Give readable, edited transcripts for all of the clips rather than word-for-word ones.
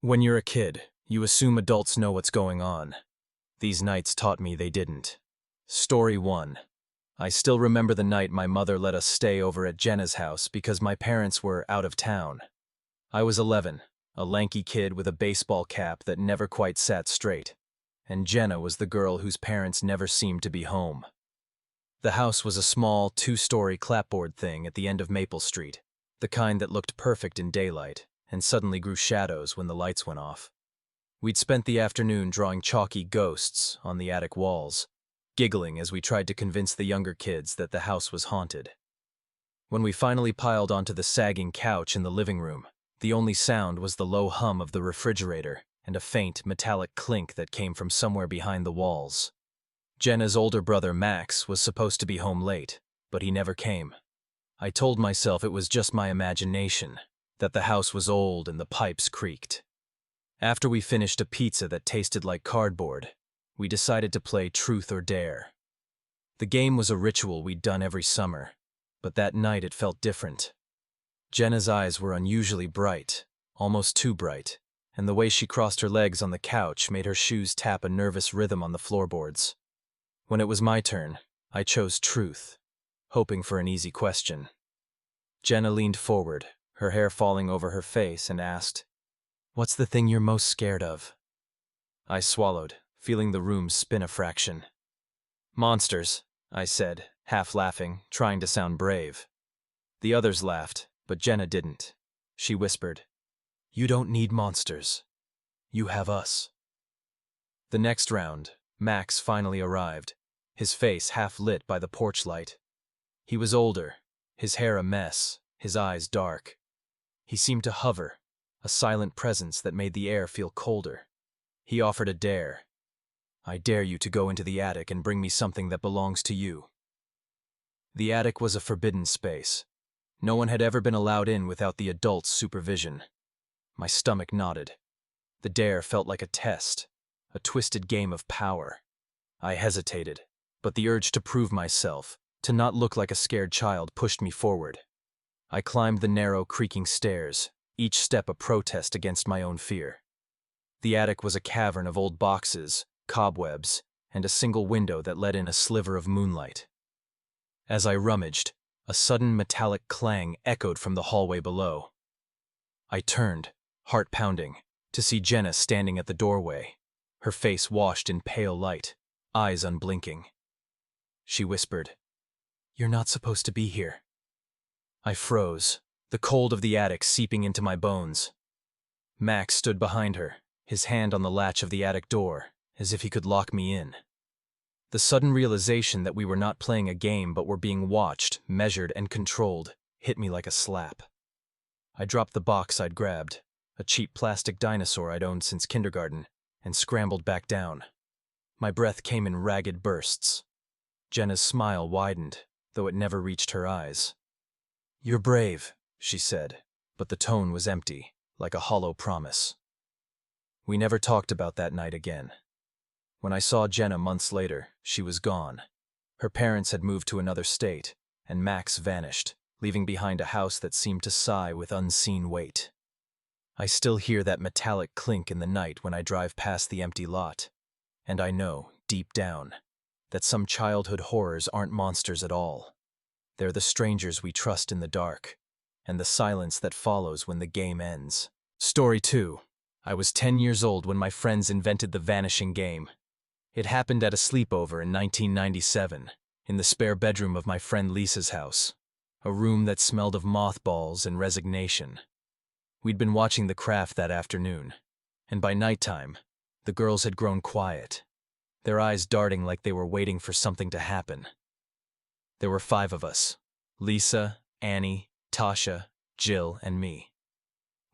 When you're a kid, you assume adults know what's going on. These nights taught me they didn't. Story 1. I still remember the night my mother let us stay over at Jenna's house because my parents were out of town. I was 11, a lanky kid with a baseball cap that never quite sat straight, and Jenna was the girl whose parents never seemed to be home. The house was a small, 2-story clapboard thing at the end of Maple Street, the kind that looked perfect in daylight and suddenly grew shadows when the lights went off. We'd spent the afternoon drawing chalky ghosts on the attic walls, giggling as we tried to convince the younger kids that the house was haunted. When we finally piled onto the sagging couch in the living room, the only sound was the low hum of the refrigerator and a faint, metallic clink that came from somewhere behind the walls. Jenna's older brother Max was supposed to be home late, but he never came. I told myself it was just my imagination, that the house was old and the pipes creaked. After we finished a pizza that tasted like cardboard, we decided to play Truth or Dare. The game was a ritual we'd done every summer, but that night it felt different. Jenna's eyes were unusually bright, almost too bright, and the way she crossed her legs on the couch made her shoes tap a nervous rhythm on the floorboards. When it was my turn, I chose Truth, hoping for an easy question. Jenna leaned forward, her hair falling over her face, and asked, "What's the thing you're most scared of?" I swallowed, feeling the room spin a fraction. "Monsters," I said, half laughing, trying to sound brave. The others laughed, but Jenna didn't. She whispered, "You don't need monsters. You have us." The next round, Max finally arrived, his face half lit by the porch light. He was older, his hair a mess, his eyes dark. He seemed to hover, a silent presence that made the air feel colder. He offered a dare. "I dare you to go into the attic and bring me something that belongs to you." The attic was a forbidden space. No one had ever been allowed in without the adult's supervision. My stomach knotted. The dare felt like a test, a twisted game of power. I hesitated, but the urge to prove myself, to not look like a scared child, pushed me forward. I climbed the narrow, creaking stairs, each step a protest against my own fear. The attic was a cavern of old boxes, cobwebs, and a single window that let in a sliver of moonlight. As I rummaged, a sudden metallic clang echoed from the hallway below. I turned, heart pounding, to see Jenna standing at the doorway, her face washed in pale light, eyes unblinking. She whispered, "You're not supposed to be here." I froze, the cold of the attic seeping into my bones. Max stood behind her, his hand on the latch of the attic door, as if he could lock me in. The sudden realization that we were not playing a game but were being watched, measured, and controlled hit me like a slap. I dropped the box I'd grabbed, a cheap plastic dinosaur I'd owned since kindergarten, and scrambled back down. My breath came in ragged bursts. Jenna's smile widened, though it never reached her eyes. "You're brave," she said, but the tone was empty, like a hollow promise. We never talked about that night again. When I saw Jenna months later, she was gone. Her parents had moved to another state, and Max vanished, leaving behind a house that seemed to sigh with unseen weight. I still hear that metallic clink in the night when I drive past the empty lot, and I know, deep down, that some childhood horrors aren't monsters at all. They're the strangers we trust in the dark, and the silence that follows when the game ends. Story 2. I was 10 years old when my friends invented the vanishing game. It happened at a sleepover in 1997, in the spare bedroom of my friend Lisa's house, a room that smelled of mothballs and resignation. We'd been watching The Craft that afternoon, and by nighttime, the girls had grown quiet, their eyes darting like they were waiting for something to happen. There were 5 of us: Lisa, Annie, Tasha, Jill, and me.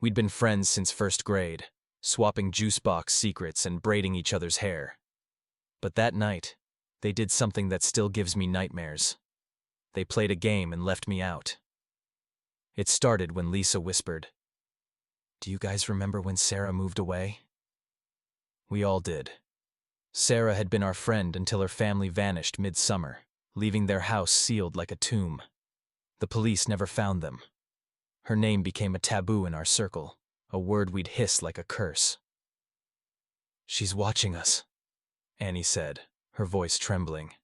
We'd been friends since first grade, swapping juice box secrets and braiding each other's hair. But that night, they did something that still gives me nightmares. They played a game and left me out. It started when Lisa whispered, "Do you guys remember when Sarah moved away?" We all did. Sarah had been our friend until her family vanished midsummer, leaving their house sealed like a tomb. The police never found them. Her name became a taboo in our circle, a word we'd hiss like a curse. "She's watching us," Annie said, her voice trembling.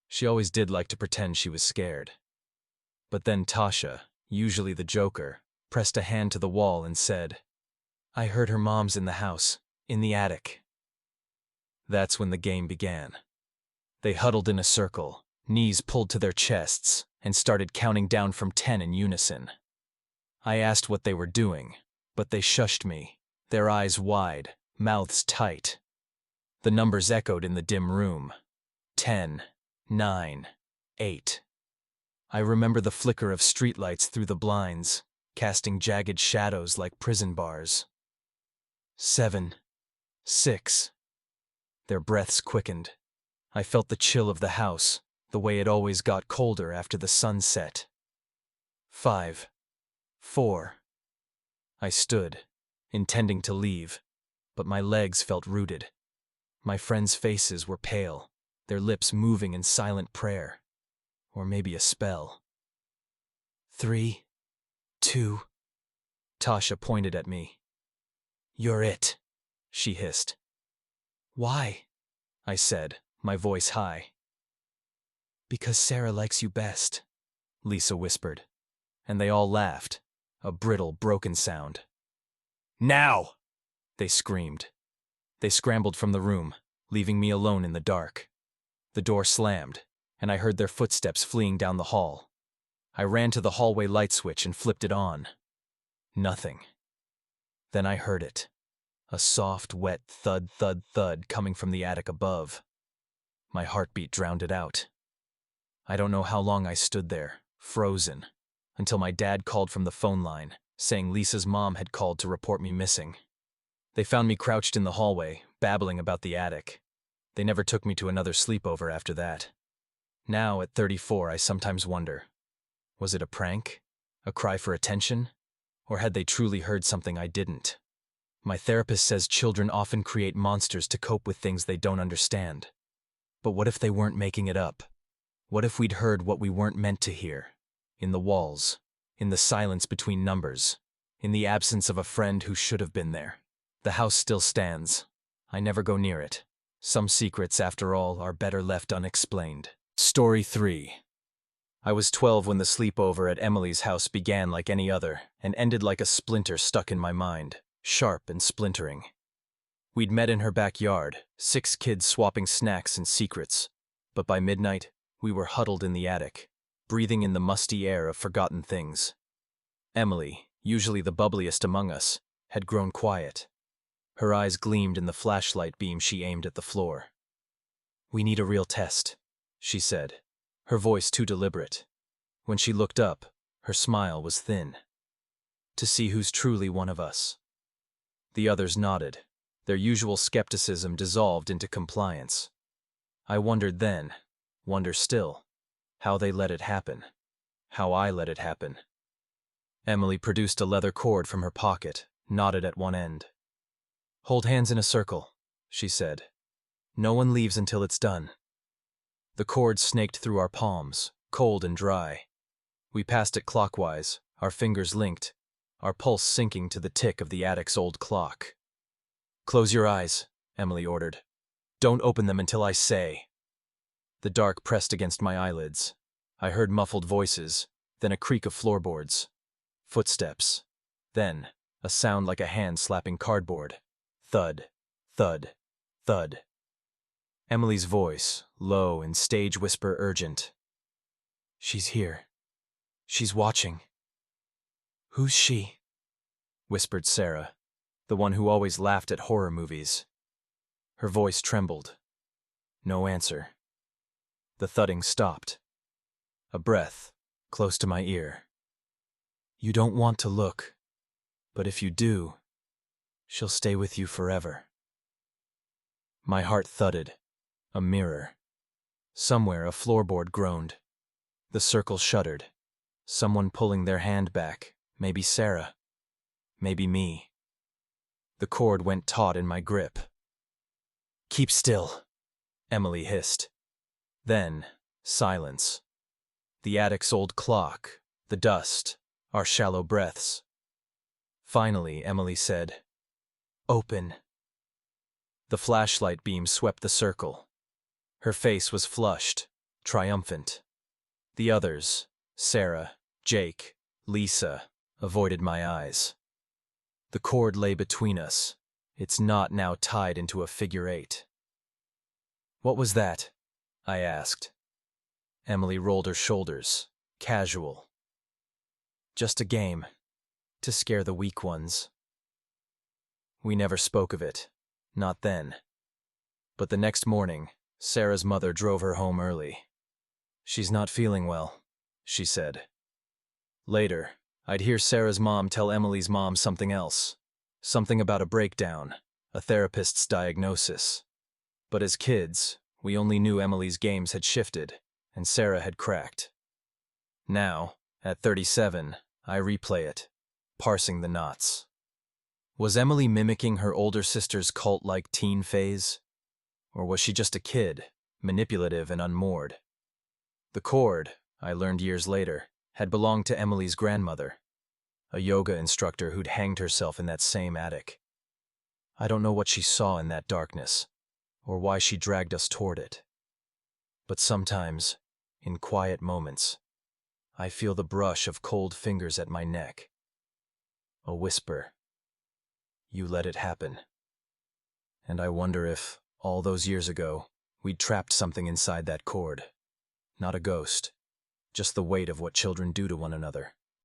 She always did like to pretend she was scared. But then Tasha, usually the joker, pressed a hand to the wall and said, "I heard her mom's in the house, in the attic." That's when the game began. They huddled in a circle, knees pulled to their chests, and started counting down from 10 in unison. I asked what they were doing, but they shushed me, their eyes wide, mouths tight. The numbers echoed in the dim room. 10, 9, 8. I remember the flicker of streetlights through the blinds, casting jagged shadows like prison bars. 7, 6. Their breaths quickened. I felt the chill of the house, the way it always got colder after the sun set. 5, 4. I stood, intending to leave, but my legs felt rooted. My friends' faces were pale, their lips moving in silent prayer. Or maybe a spell. 3, 2. Tasha pointed at me. "You're it," she hissed. "Why?" I said, my voice high. "Because Sarah likes you best," Lisa whispered, and they all laughed, a brittle, broken sound. "Now!" they screamed. They scrambled from the room, leaving me alone in the dark. The door slammed, and I heard their footsteps fleeing down the hall. I ran to the hallway light switch and flipped it on. Nothing. Then I heard it. A soft, wet thud, thud, thud coming from the attic above. My heartbeat drowned it out. I don't know how long I stood there, frozen, until my dad called from the phone line, saying Lisa's mom had called to report me missing. They found me crouched in the hallway, babbling about the attic. They never took me to another sleepover after that. Now, at 34, I sometimes wonder, was it a prank? A cry for attention? Or had they truly heard something I didn't? My therapist says children often create monsters to cope with things they don't understand. But what if they weren't making it up? What if we'd heard what we weren't meant to hear? In the walls, in the silence between numbers, in the absence of a friend who should have been there. The house still stands. I never go near it. Some secrets, after all, are better left unexplained. Story 3. I was 12 when the sleepover at Emily's house began like any other and ended like a splinter stuck in my mind, sharp and splintering. We'd met in her backyard, 6 kids swapping snacks and secrets, but by midnight, we were huddled in the attic, breathing in the musty air of forgotten things. Emily, usually the bubbliest among us, had grown quiet. Her eyes gleamed in the flashlight beam she aimed at the floor. "We need a real test," she said, her voice too deliberate. When she looked up, her smile was thin. "To see who's truly one of us." The others nodded, their usual skepticism dissolved into compliance. I wondered then, wonder still, how they let it happen, how I let it happen. Emily produced a leather cord from her pocket, knotted at one end. "Hold hands in a circle," she said. "No one leaves until it's done." The cord snaked through our palms, cold and dry. We passed it clockwise, our fingers linked, our pulse sinking to the tick of the attic's old clock. "Close your eyes," Emily ordered. "Don't open them until I say." The dark pressed against my eyelids. I heard muffled voices, then a creak of floorboards. Footsteps. Then, a sound like a hand slapping cardboard. Thud, thud, thud. Emily's voice, low and stage whisper urgent. "She's here. She's watching." "Who's she?" whispered Sarah, the one who always laughed at horror movies. Her voice trembled. No answer. The thudding stopped. A breath, close to my ear. "You don't want to look, but if you do, she'll stay with you forever." My heart thudded. A mirror. Somewhere a floorboard groaned. The circle shuddered. Someone pulling their hand back. Maybe Sarah. Maybe me. The cord went taut in my grip. "Keep still," Emily hissed. Then, silence. The attic's old clock, the dust, our shallow breaths. Finally, Emily said, "Open." The flashlight beam swept the circle. Her face was flushed, triumphant. The others, Sarah, Jake, Lisa, avoided my eyes. The cord lay between us, its knot now tied into a figure 8. "What was that?" I asked. Emily rolled her shoulders, casual. "Just a game, to scare the weak ones." We never spoke of it, not then. But the next morning, Sarah's mother drove her home early. "She's not feeling well," she said. Later, I'd hear Sarah's mom tell Emily's mom something else. Something about a breakdown, a therapist's diagnosis. But as kids, we only knew Emily's games had shifted, and Sarah had cracked. Now, at 37, I replay it, parsing the knots. Was Emily mimicking her older sister's cult-like teen phase? Or was she just a kid, manipulative and unmoored? The cord, I learned years later, had belonged to Emily's grandmother, a yoga instructor who'd hanged herself in that same attic. I don't know what she saw in that darkness, or why she dragged us toward it. But sometimes, in quiet moments, I feel the brush of cold fingers at my neck. A whisper. "You let it happen." And I wonder if, all those years ago, we'd trapped something inside that cord. Not a ghost, just the weight of what children do to one another.